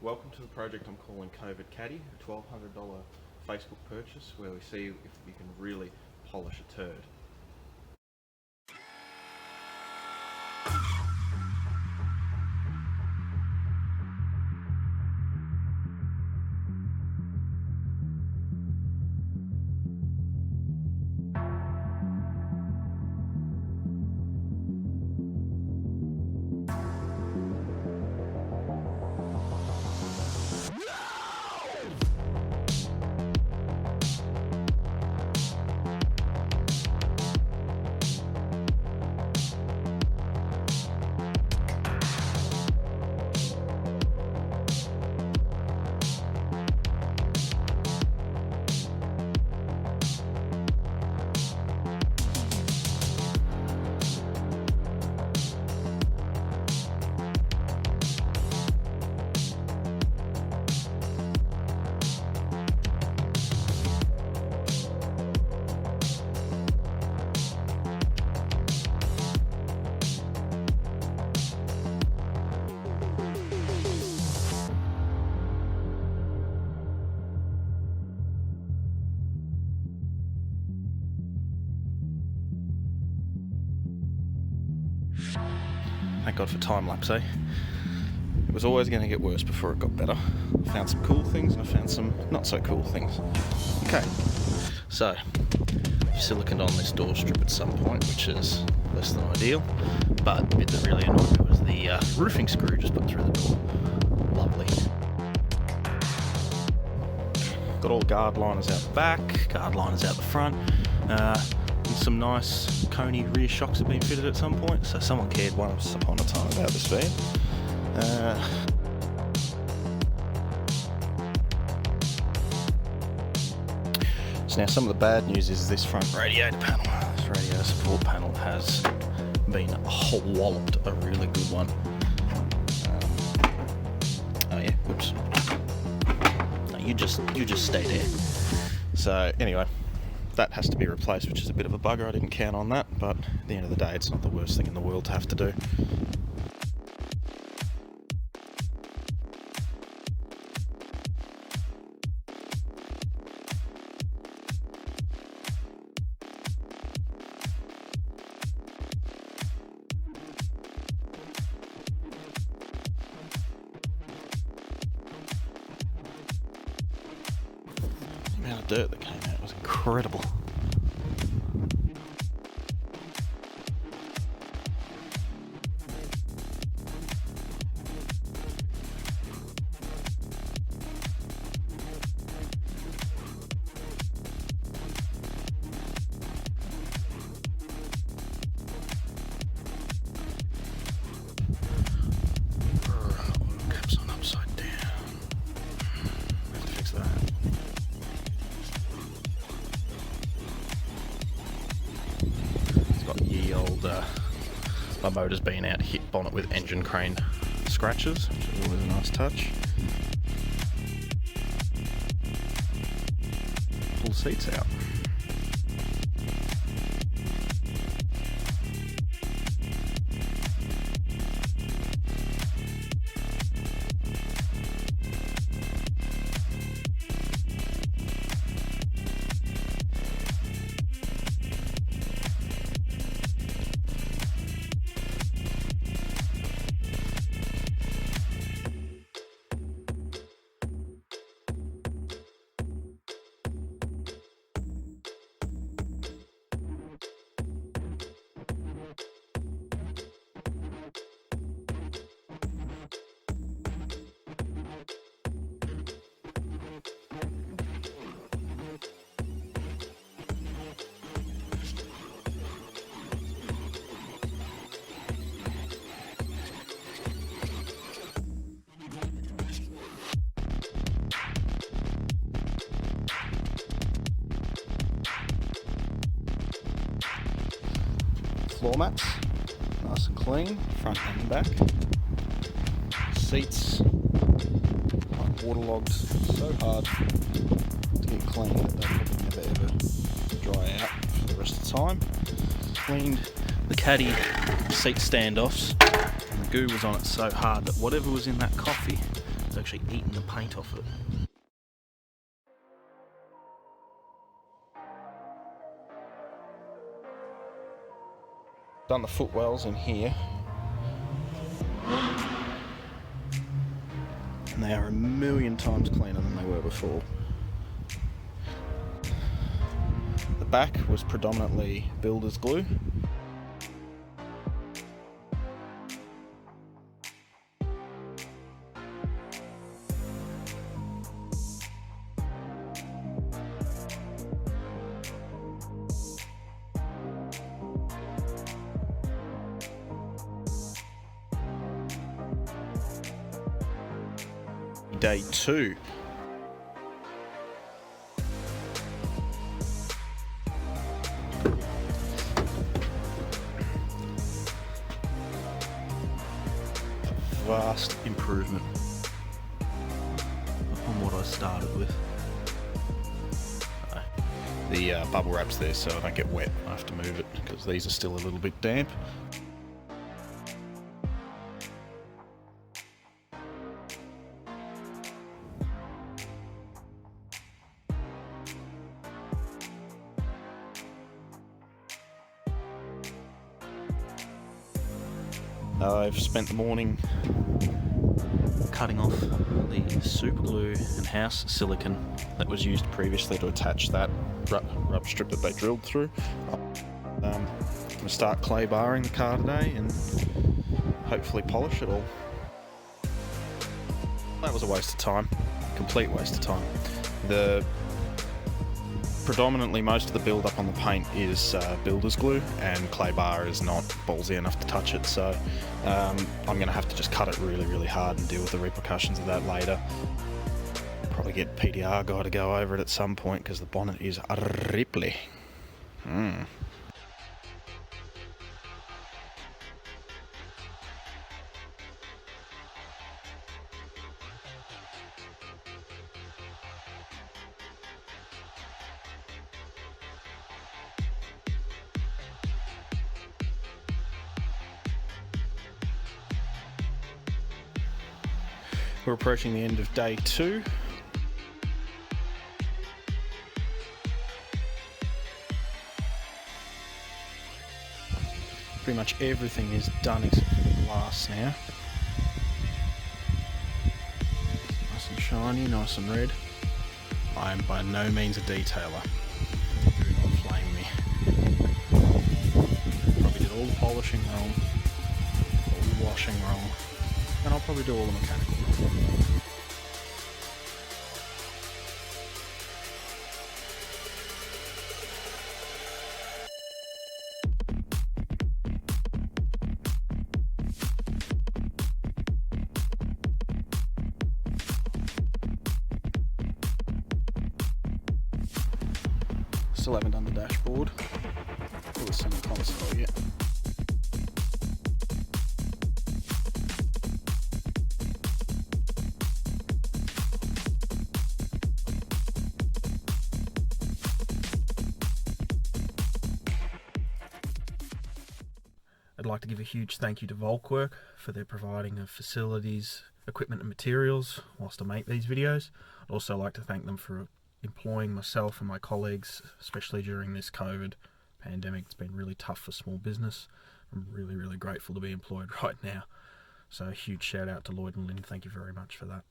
Welcome to the project I'm calling Covid-Caddy, a $1,200 Facebook purchase where we see if we can really polish a turd. Thank God for time lapse, eh? It was always going to get worse before it got better. I found some cool things and I found some not so cool things. Okay, so siliconed on this door strip at some point, which is less than ideal, but the bit that really annoyed me was the roofing screw just put through the door. Lovely. Got all guard liners out the back, guard liners out the front. And some nice Coney rear shocks have been fitted at some point, so someone cared once upon a time about this van. So now some of the bad news is this front radiator panel, this radiator support panel has been walloped, a really good one. Oh yeah, whoops. No, you just stay there. So anyway, that has to be replaced, which is a bit of a bugger. I didn't count on that, but at the end of the day, it's not the worst thing in the world to have to do. The amount of dirt that came out was incredible. Caps on upside down. Have to fix that. My motor's been out, hit bonnet with engine crane scratches, which is always a nice touch. Pull the seats out. Floor mats, nice and clean, front and back. Seats, like waterlogged, so hard to get clean that they'll probably never ever dry out for the rest of the time. Cleaned the Caddy seat standoffs, and the goo was on it so hard that whatever was in that coffee It's actually eaten the paint off it. Done the footwells in here. And they are a million times cleaner than they were before. The back was predominantly builder's glue. Day 2. Vast improvement on what I started with. The bubble wrap's there so I don't get wet. I have to move it because these are still a little bit damp. I've spent the morning cutting off the super glue and house silicone that was used previously to attach that rubber strip that they drilled through. I'm going to start clay barring the car today and hopefully polish it all. That was a waste of time, complete waste of time. Predominantly most of the build up on the paint is builder's glue, and clay bar is not ballsy enough to touch it, so I'm going to have to just cut it really hard and deal with the repercussions of that later. Probably get PDR guy to go over it at some point because the bonnet is ripply. We're approaching the end of day 2. Pretty much everything is done except for the glass now. Nice and shiny, nice and red. I am by no means a detailer. Do not flame me. Probably did all the polishing wrong, all the washing wrong, and I'll probably do all the mechanical wrong. Still haven't done the dashboard or the center console yet. I'd like to give a huge thank you to Volkswagen for their providing of facilities, equipment and materials whilst I make these videos. I'd also like to thank them for employing myself and my colleagues, especially during this COVID pandemic. It's been really tough for small business. I'm really grateful to be employed right now. So a huge shout out to Lloyd and Lynn. Thank you very much for that.